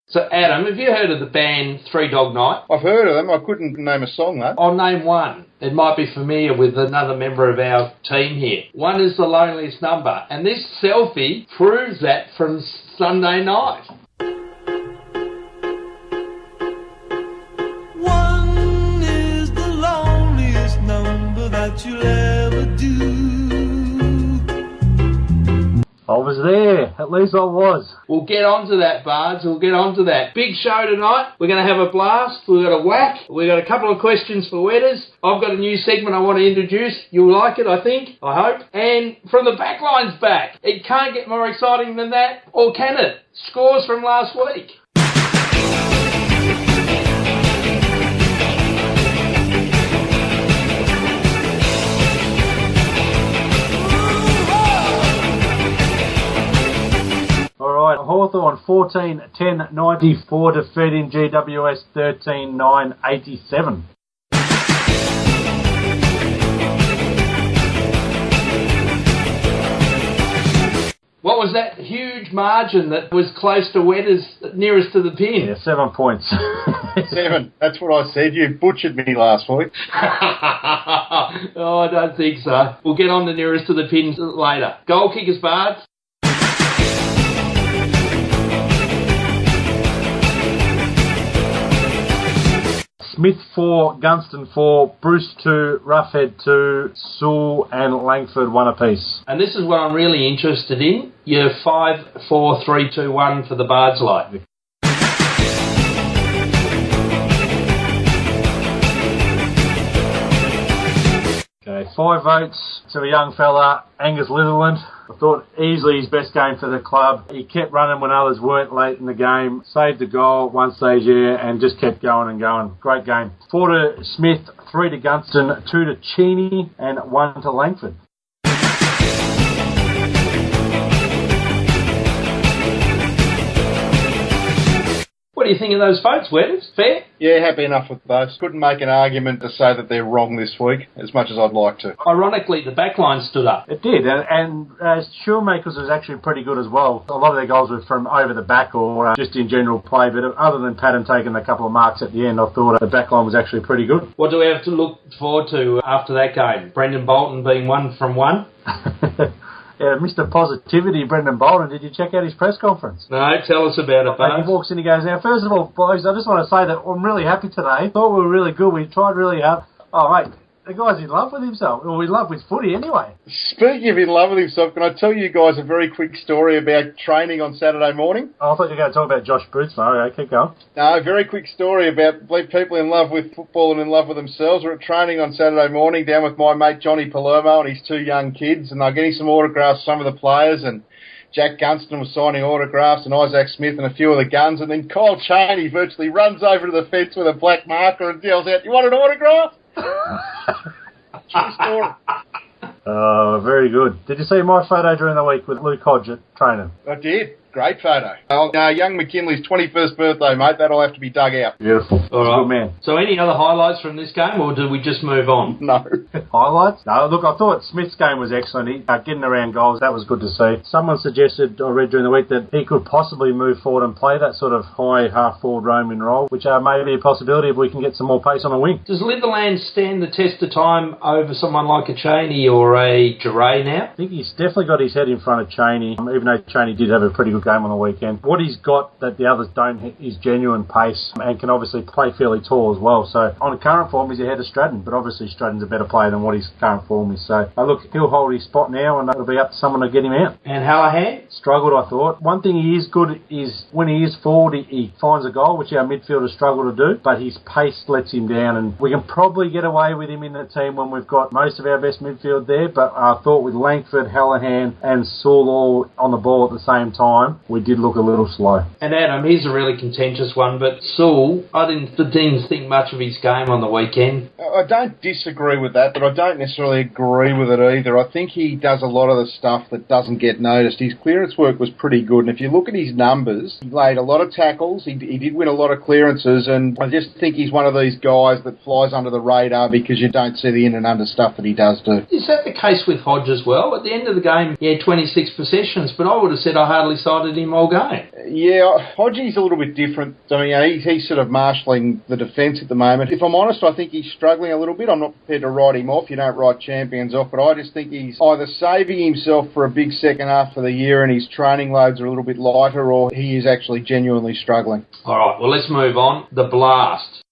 So, Adam, have you heard of the band Three Dog Night? I've heard of them. I couldn't name a song, though. I'll name one. It might be familiar with another member of our team here. One is The Loneliest Number, and this selfie proves that from Sunday night. One is the loneliest number that you'll ever do. I was there. At least I was. We'll get on to that, Bards. We'll get on to that. Big show tonight. We're going to have a blast. We've got a whack. We've got a couple of questions for Wetters. I've got a new segment I want to introduce. You'll like it, I think. I hope. And from the backline's back. It can't get more exciting than that. Or can it? Scores from last week. Alright, Hawthorn 14-10-94 defeating GWS 13-9-87. What was that huge margin that was close to Wetters, nearest to the pin? Yeah, 7 points. 7. That's what I said. You butchered me last week. Oh, I don't think so. We'll get on the nearest to the pin later. Goal kickers, Bards. Smith 4, Gunston 4, Bruce 2, Roughhead 2, Sewell and Langford 1 apiece. And this is what I'm really interested in. Your 5-4-3-2-1 for the Bards light. Okay, 5 votes to a young fella, Angus Litherland. I thought easily his best game for the club. He kept running when others weren't late in the game, saved the goal one stage here and just kept going and going. Great game. 4 to Smith, 3 to Gunston, 2 to Cheney and 1 to Langford. What do you think of those votes, Wetters? Fair? Yeah, happy enough with those. Couldn't make an argument to say that they're wrong this week, as much as I'd like to. Ironically, the backline stood up. It did, and Shoemakers was actually pretty good as well. A lot of their goals were from over the back or just in general play, but other than Patton taking a couple of marks at the end, I thought the backline was actually pretty good. What do we have to look forward to after that game? Brendan Bolton being 1 from 1? Yeah, Mr. Positivity, Brendan Bolton. Did you check out his press conference? No, tell us about it, Bards. He walks in and he goes, now, first of all, boys, I just want to say that I'm really happy today. Thought we were really good. We tried really hard. Oh, mate, the guy's in love with himself. Well, in love with footy anyway. Speaking of in love with himself, can I tell you guys a very quick story about training on Saturday morning? Oh, I thought you were going to talk about Josh Bootsma. Okay, keep going. No, a very quick story about people in love with football and in love with themselves. We're at training on Saturday morning down with my mate Johnny Palermo and his 2 young kids, and they're getting some autographs from some of the players, and Jack Gunston was signing autographs and Isaac Smith and a few of the guns, and then Kyle Cheney virtually runs over to the fence with a black marker and yells out, "You want an autograph?" True story. Oh, very good. Did you see my photo during the week with Luke Hodge at training? I did. Great photo. Young McKinley's 21st birthday, mate. That'll have to be dug out. Beautiful. All right. Good man. So any other highlights from this game, or do we just move on? No. Highlights? No, look, I thought Smith's game was excellent. He getting around goals, that was good to see. Someone suggested, I read during the week, that he could possibly move forward and play that sort of high half-forward roaming role, which may be a possibility if we can get some more pace on the wing. Does Litherland stand the test of time over someone like a Cheney or a Geray now? I think he's definitely got his head in front of Cheney, even though Cheney did have a pretty good game on the weekend. What he's got that the others don't is genuine pace and can obviously play fairly tall as well. So on current form, he's ahead of Stratton, but obviously Stratton's a better player than what his current form is. So look, he'll hold his spot now and it'll be up to someone to get him out. And Hallahan? Struggled, I thought. One thing he is good is when he is forward, he finds a goal, which our midfielders struggle to do, but his pace lets him down, and we can probably get away with him in the team when we've got most of our best midfield there, but I thought with Langford, Hallahan and Sewell all on the ball at the same time, we did look a little slow. And Adam, here's a really contentious one, but Sewell, I didn't think much of his game on the weekend. I don't disagree with that, but I don't necessarily agree with it either. I think he does a lot of the stuff that doesn't get noticed. His clearance work was pretty good, and if you look at his numbers, he laid a lot of tackles, he did win a lot of clearances, and I just think he's one of these guys that flies under the radar because you don't see the in and under stuff that he does do. Is that the case with Hodge as well? At the end of the game, he had 26 possessions, but I would have said I hardly saw decided him all game. Yeah, Hodgie's a little bit different. I mean, he's sort of marshalling the defence at the moment. If I'm honest, I think he's struggling a little bit. I'm not prepared to write him off. You don't write champions off, but I just think he's either saving himself for a big second half of the year and his training loads are a little bit lighter, or he is actually genuinely struggling. All right, well, let's move on. The Blast.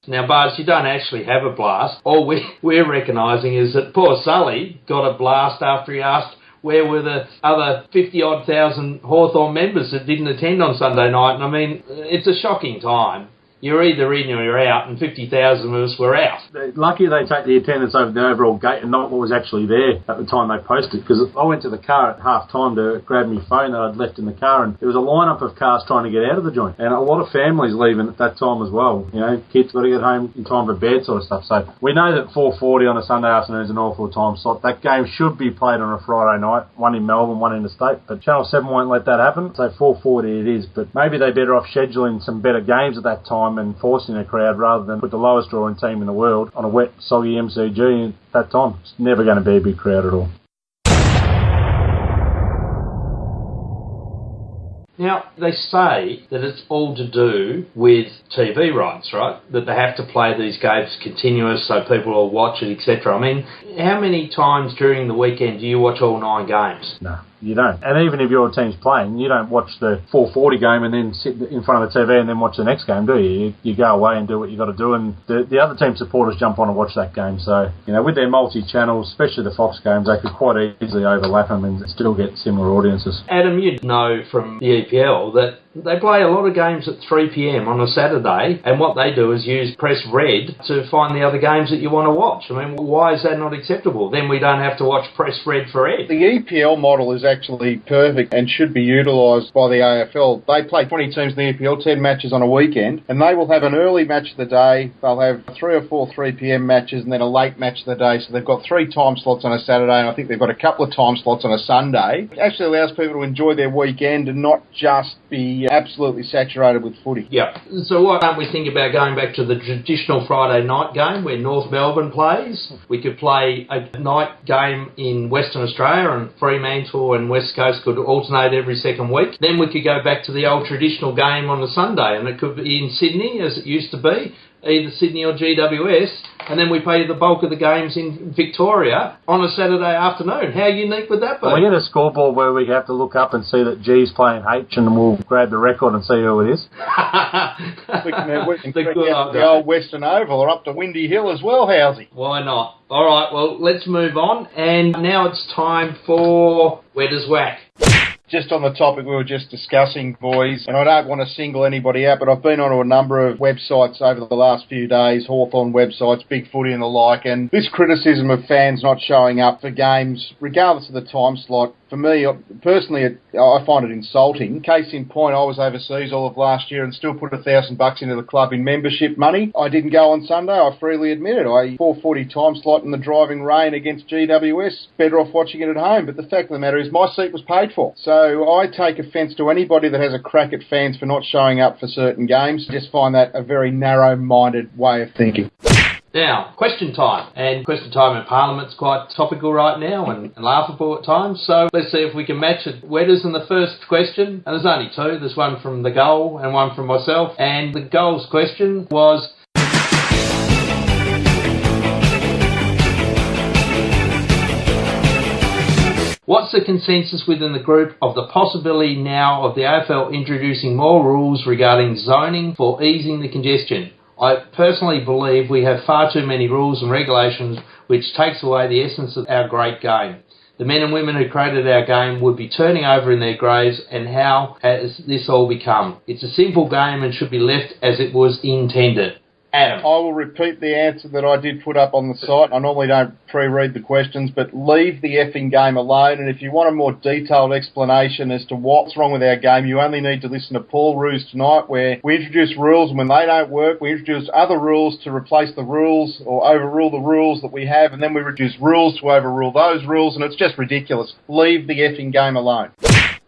Now, Bards, you don't actually have a blast. All we're recognising is that poor Sully got a blast after he asked where were the other 50-odd thousand Hawthorn members that didn't attend on Sunday night. And I mean, it's a shocking time. You're either in or you're out, and 50,000 of us were out. Lucky they take the attendance over the overall gate and not what was actually there at the time they posted, because I went to the car at half time to grab my phone that I'd left in the car, and there was a lineup of cars trying to get out of the joint, and a lot of families leaving at that time as well. You know, kids got to get home in time for bed sort of stuff. So we know that 4:40 on a Sunday afternoon is an awful time slot. That game should be played on a Friday night, one in Melbourne, one in the state, but Channel 7 won't let that happen, so 4:40 it is. But maybe they're better off scheduling some better games at that time and forcing a crowd rather than put the lowest drawing team in the world on a wet, soggy MCG at that time. It's never going to be a big crowd at all. Now, they say that it's all to do with TV rights, right? That they have to play these games continuous so people will watch it, etc. I mean, how many times during the weekend do you watch all 9 games? No. You don't. And even if your team's playing, you don't watch the 4:40 game and then sit in front of the TV and then watch the next game, do you? You go away and do what you got to do, and the other team supporters jump on and watch that game. So, you know, with their multi-channels, especially the Fox games, they could quite easily overlap them and still get similar audiences. Adam, you'd know from the EPL that they play a lot of games at 3 p.m. on a Saturday, and what they do is use Press Red to find the other games that you want to watch. I mean, why is that not acceptable? Then we don't have to watch Press Red for Ed. The EPL model is actually perfect and should be utilised by the AFL. They play 20 teams in the EPL, 10 matches on a weekend, and they will have an early match of the day. They'll have 3 or 4 3 p.m. matches and then a late match of the day. So they've got 3 time slots on a Saturday, and I think they've got a couple of time slots on a Sunday. It actually allows people to enjoy their weekend and not just be absolutely saturated with footy. Yeah. So why don't we think about going back to the traditional Friday night game where North Melbourne plays? We could play a night game in Western Australia, and Fremantle and West Coast could alternate every second week. Then we could go back to the old traditional game on a Sunday, and it could be in Sydney, as it used to be, either Sydney or GWS, and then we play the bulk of the games in Victoria on a Saturday afternoon. How unique would that be? We get a scoreboard where we have to look up and see that G's playing H, and we'll grab the record and see who it is. we can bring out the old Western Oval or up to Windy Hill as well, Housey. Why not? All right, well, let's move on. And now it's time for Where Does Whack? Just on the topic we were just discussing, boys, and I don't want to single anybody out, but I've been onto a number of websites over the last few days, Hawthorn websites, Big Footy and the like, and this criticism of fans not showing up for games, regardless of the time slot, for me, personally, I find it insulting. Case in point, I was overseas all of last year and still put $1,000 into the club in membership money. I didn't go on Sunday, I freely admit it. 4:40 time slot in the driving rain against GWS. Better off watching it at home. But the fact of the matter is my seat was paid for. So I take offence to anybody that has a crack at fans for not showing up for certain games. I just find that a very narrow-minded way of thinking. Now, question time. And question time in Parliament's quite topical right now and laughable at times. So let's see if we can match it. Wetters in the first question. And there's only 2. There's one from the goal and one from myself. And the goals question was... What's the consensus within the group of the possibility now of the AFL introducing more rules regarding zoning for easing the congestion? I personally believe we have far too many rules and regulations which takes away the essence of our great game. The men and women who created our game would be turning over in their graves, and how has this all become? It's a simple game and should be left as it was intended. Adam. I will repeat the answer that I did put up on the site. I normally don't pre-read the questions, but leave the effing game alone. And if you want a more detailed explanation as to what's wrong with our game, you only need to listen to Paul Roos tonight, where we introduce rules, and when they don't work, we introduce other rules to replace the rules or overrule the rules that we have, and then we introduce rules to overrule those rules, and it's just ridiculous. Leave the effing game alone.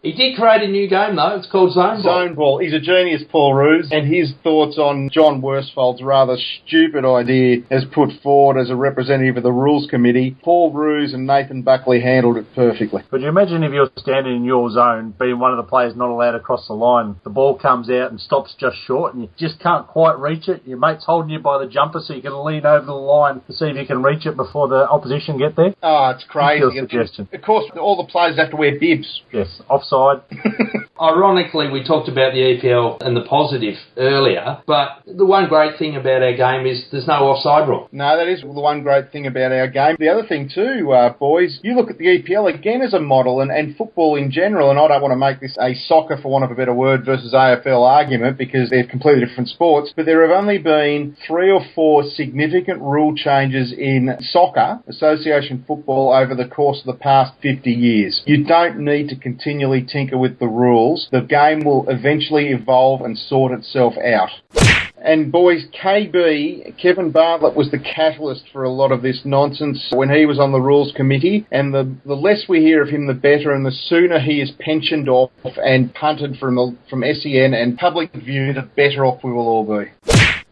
He did create a new game, though. It's called Zone Ball. Zone Ball. He's a genius, Paul Roos, and his thoughts on John Worsfold's rather stupid idea as put forward as a representative of the Rules Committee. Paul Roos and Nathan Buckley handled it perfectly. Could you imagine if you're standing in your zone, being one of the players not allowed to cross the line, the ball comes out and stops just short, and you just can't quite reach it. Your mate's holding you by the jumper so you can lean over the line to see if you can reach it before the opposition get there? Oh, it's crazy. Suggestion. Of course, all the players have to wear bibs. Yes, offside. Ironically, we talked about the EPL and the positive earlier, but the one great thing about our game is there's no offside rule. No, that is the one great thing about our game. The other thing too, boys, you look at the EPL again as a model and football in general, and I don't want to make this a soccer, for want of a better word, versus AFL argument because they're completely different sports, but there have only been 3 or 4 significant rule changes in soccer, association football, over the course of the past 50 years. You don't need to continually tinker with the rules. The game will eventually evolve and sort itself out. And boys, Kevin Bartlett was the catalyst for a lot of this nonsense when he was on the Rules Committee, and the less we hear of him, the better, and the sooner he is pensioned off and punted from SEN and public view, the better off we will all be.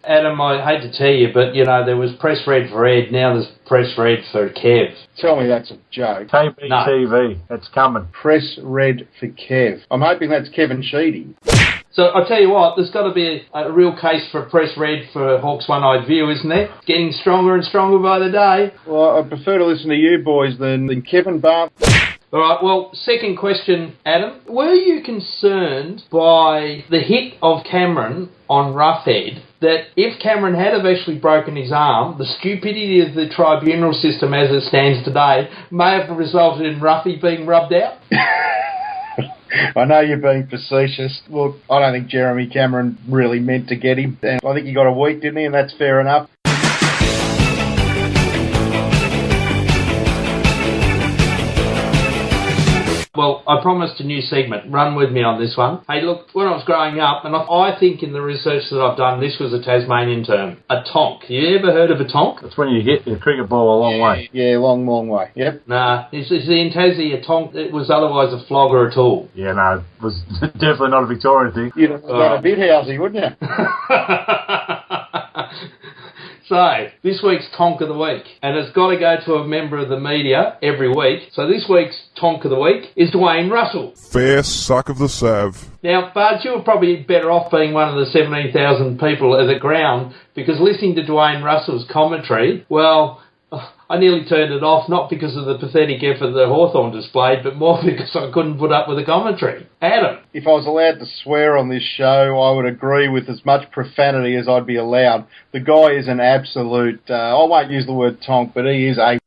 Adam, I hate to tell you, but, you know, there was press red for Ed, now there's press red for Kev. Tell me that's a joke. KBTV, it's coming. Press red for Kev. I'm hoping that's Kevin Sheedy. So I'll tell you what, there's got to be a real case for press red for Hawks One-Eyed View, isn't there? It's getting stronger and stronger by the day. Well, I prefer to listen to you boys than Kevin Bartlett. All right, well, second question, Adam. Were you concerned by the hit of Cameron on Roughhead, that if Cameron had eventually broken his arm, the stupidity of the tribunal system as it stands today may have resulted in Roughie being rubbed out? I know you're being facetious. Look, I don't think Jeremy Cameron really meant to get him. And I think he got a week, didn't he? And that's fair enough. Well, I promised a new segment. Run with me on this one. Hey, look, when I was growing up, and I think in the research that I've done, this was a Tasmanian term, a tonk. You ever heard of a tonk? That's when you hit your cricket ball a long way. Yeah, long way. Yep. Nah, it's in Tassie, a tonk, it was otherwise a flogger at all. Yeah, no, it was definitely not a Victorian thing. You'd have done a bit housey, wouldn't you? So, this week's Tonk of the Week, and it's got to go to a member of the media every week. So this week's Tonk of the Week is Dwayne Russell. Fair suck of the sav. Now, Bards, you were probably better off being one of the 17,000 people at the ground, because listening to Dwayne Russell's commentary, well, I nearly turned it off, not because of the pathetic effort that Hawthorn displayed, but more because I couldn't put up with the commentary. Adam? If I was allowed to swear on this show, I would agree with as much profanity as I'd be allowed. The guy is an absolute, I won't use the word tonk, but he is a...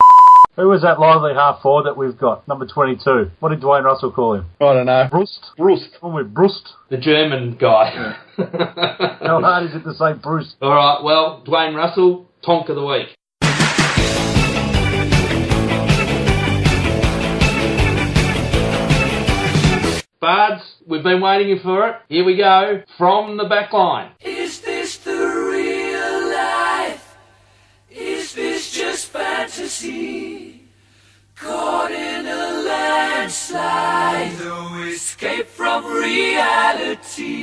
Who was that lively half-forward that we've got? Number 22. What did Dwayne Russell call him? I don't know. Brust. Oh, with Brust. The German guy. How hard is it to say Bruce? All right, well, Dwayne Russell, Tonk of the Week. Bards, we've been waiting for it. Here we go. From the back line. Is this the real life? Is this just fantasy? Caught in a landslide, no escape from reality.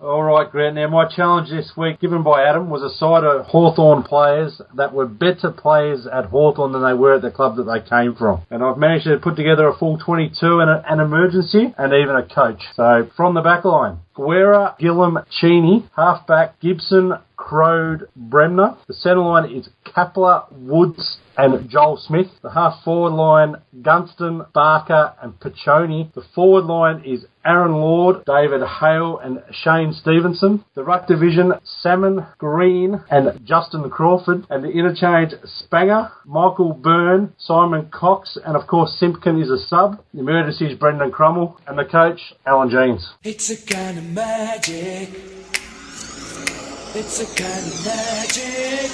All right, Grant. Now, my challenge this week, given by Adam, was a side of Hawthorn players that were better players at Hawthorn than they were at the club that they came from. And I've managed to put together a full 22 and an emergency and even a coach. So, from the back line, Guerra, Gillum, Cheney, halfback, Gibson, Crode, Bremner. The centre line is Kapler, Woods and Joel Smith. The half-forward line, Gunston, Barker and Piccioni. The forward line is Aaron Lord, David Hale and Shane Stevenson. The ruck division, Salmon, Green and Justin Crawford. And the interchange, Spanger, Michael Byrne, Simon Cox, and of course Simpkin is a sub. The emergency is Brendan Crummell. And the coach, Alan Jeans. It's a kind of magic. It's a kind of magic.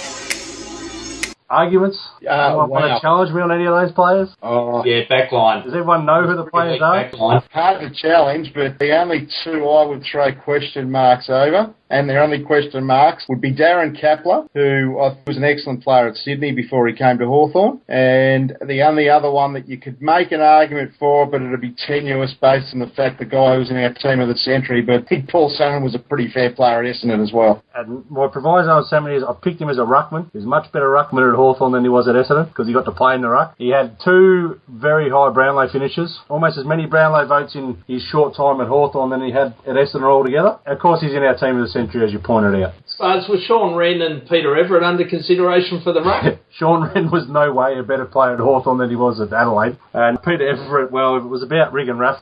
Arguments? Anyone want to challenge me on any of those players? Oh, Yeah, back line. Does everyone know who the players are? Back line. hard to challenge, but the only two I would throw question marks over And their only question marks would be Darren Kapler, who I thought was an excellent player at Sydney before he came to Hawthorn. And the only other one that you could make an argument for, but it'd be tenuous based on the fact the guy was in our team of the century, but I think Paul Salmon was a pretty fair player at Essendon as well. And my proviso on Salmon is I picked him as a ruckman. He's a much better ruckman at Hawthorn than he was at Essendon because he got to play in the ruck. He had 2 very high Brownlow finishes, almost as many Brownlow votes in his short time at Hawthorn than he had at Essendon altogether. Of course, he's in our team of the century, as you pointed out. Spards, was Sean Wren and Peter Everett under consideration for the ruck? Sean Wren was no way a better player at Hawthorn than he was at Adelaide. And Peter Everett, well, it was about Rig and Ruff.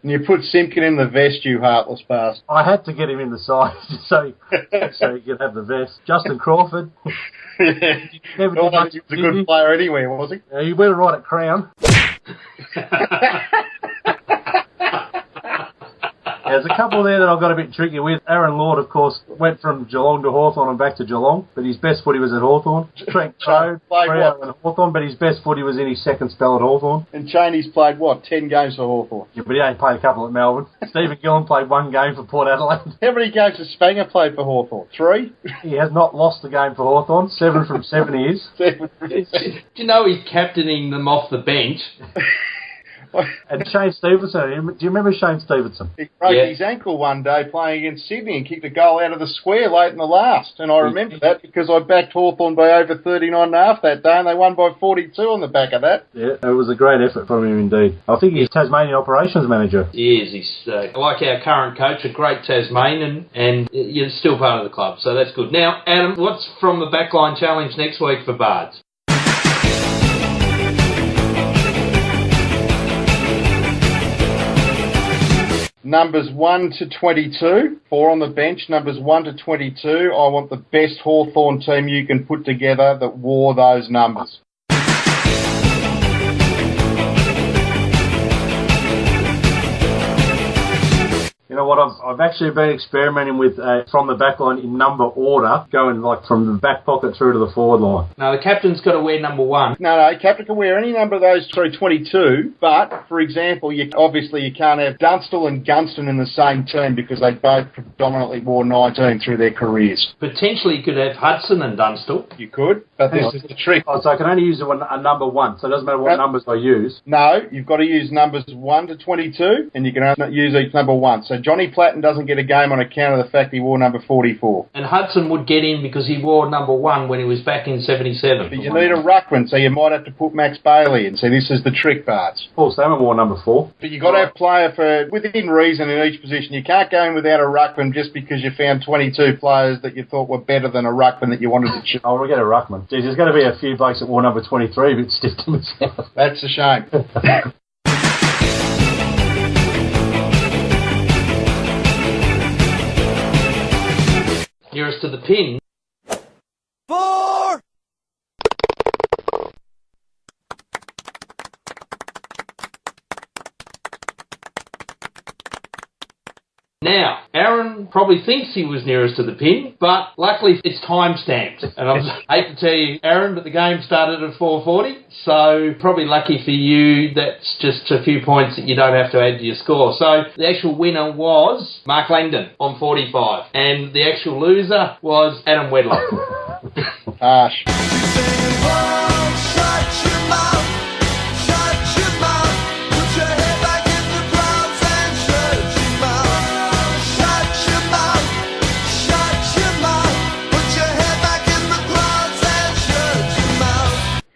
And you put Simpkin in the vest, you heartless bastard. I had to get him in the side so he could have the vest. Justin Crawford. Yeah. He was a good player anywhere, was he? He went right at Crown. There's a couple there that I've got a bit tricky with. Aaron Lord, of course, went from Geelong to Hawthorn and back to Geelong, but his best footy was at Hawthorn. Trent Chode, Freo and Hawthorn, but his best footy was in his second spell at Hawthorn. And Chaney's played, 10 games for Hawthorn? Yeah, but he only played a couple at Melbourne. Stephen Gillen played 1 game for Port Adelaide. How many games has Spanger played for Hawthorn? 3? He has not lost a game for Hawthorn. 7 from 7 years. Do you know he's captaining them off the bench? And Shane Stevenson, do you remember Shane Stevenson? He broke his ankle one day playing against Sydney and kicked a goal out of the square late in the last. And I remember that because I backed Hawthorn by over 39.5 that day and they won by 42 on the back of that. Yeah, it was a great effort from him indeed. I think he's Tasmanian operations manager. He is. He's like our current coach, a great Tasmanian, and you're still part of the club, so that's good. Now, Adam, what's from the backline challenge next week for Bards? Numbers 1 to 22, 4 on the bench. Numbers 1 to 22, I want the best Hawthorn team you can put together that wore those numbers. You know what, I've actually been experimenting with from the back line in number order, going like from the back pocket through to the forward line. No, the captain's got to wear number 1. No, captain can wear any number of those through 22, but, for example, you can't have Dunstall and Gunston in the same team because they both predominantly wore 19 through their careers. Potentially you could have Hudson and Dunstall. You could, but this is the trick. Oh, so I can only use a number 1, so it doesn't matter what numbers I use. No, you've got to use numbers 1 to 22, and you can only use each number 1. So Johnny Platten doesn't get a game on account of the fact he wore number 44. And Hudson would get in because he wore number 1 when he was back in 77. But you need a ruckman, so you might have to put Max Bailey in. So this is the trick, Bards. Paul Salmon wore number 4. But you've got to have player for within reason in each position. You can't go in without a ruckman just because you found 22 players that you thought were better than a ruckman that you wanted to choose. Oh, we'll get a ruckman. Geez, there's going to be a few blokes that wore number 23 but stiff to myself. That's a shame. Nearest to the pin. 4! Now, Aaron probably thinks he was nearest to the pin, but luckily it's time-stamped. And I hate to tell you, Aaron, but the game started at 4:40, so probably lucky for you, that's just a few points that you don't have to add to your score. So the actual winner was Mark Langdon on 45, and the actual loser was Adam Wedlock. Harsh.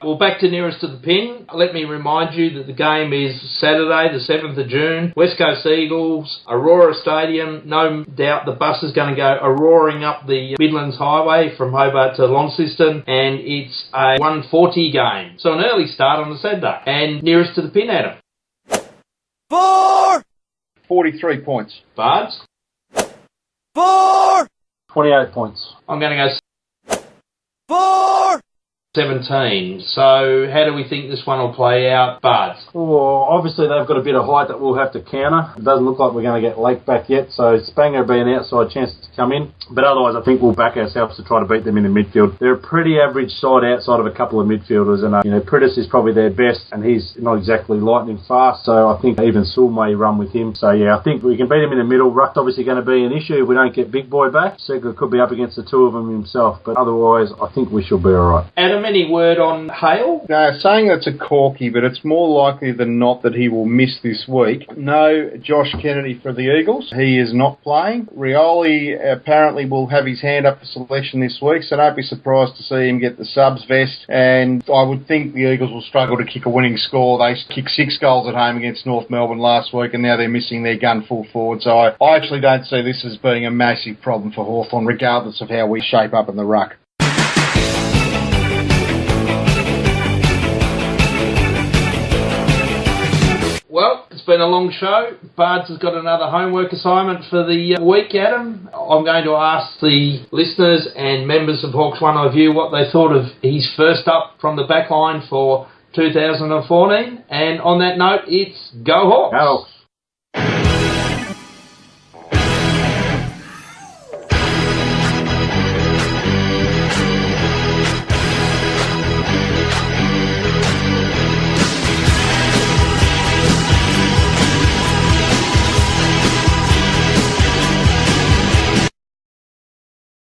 Well, back to nearest to the pin. Let me remind you that the game is Saturday, the 7th of June. West Coast Eagles, Aurora Stadium. No doubt the bus is going to go roaring up the Midlands Highway from Hobart to Launceston, and it's a 1:40 game. So an early start on the Saturday. And nearest to the pin, Adam. 4! 43 points. Bards? 4! 28 points. I'm going to go 4! 17. So how do we think this one will play out, Bards? Well, obviously they've got a bit of height that we'll have to counter. It doesn't look like we're going to get Lake back yet, so Spanger will be an outside chance to come in. But otherwise, I think we'll back ourselves to try to beat them in the midfield. They're a pretty average side outside of a couple of midfielders, and Pritis is probably their best, and he's not exactly lightning fast, so I think even Sewell may run with him. So yeah, I think we can beat him in the middle. Ruck's obviously going to be an issue if we don't get Big Boy back. Segler could be up against the two of them himself, but otherwise, I think we shall be alright. Adam, any word on Hale? No, saying that's a corky, but it's more likely than not that he will miss this week. No Josh Kennedy for the Eagles. He is not playing. Rioli apparently will have his hand up for selection this week, so don't be surprised to see him get the subs vest. And I would think the Eagles will struggle to kick a winning score. They kicked 6 goals at home against North Melbourne last week, and now they're missing their gun full forward. So I actually don't see this as being a massive problem for Hawthorn, regardless of how we shape up in the ruck. Well, it's been a long show. Bards has got another homework assignment for the week, Adam. I'm going to ask the listeners and members of Hawks One Eye View what they thought of his first up from the back line for 2014. And on that note, it's Go Hawks! Go Hawks!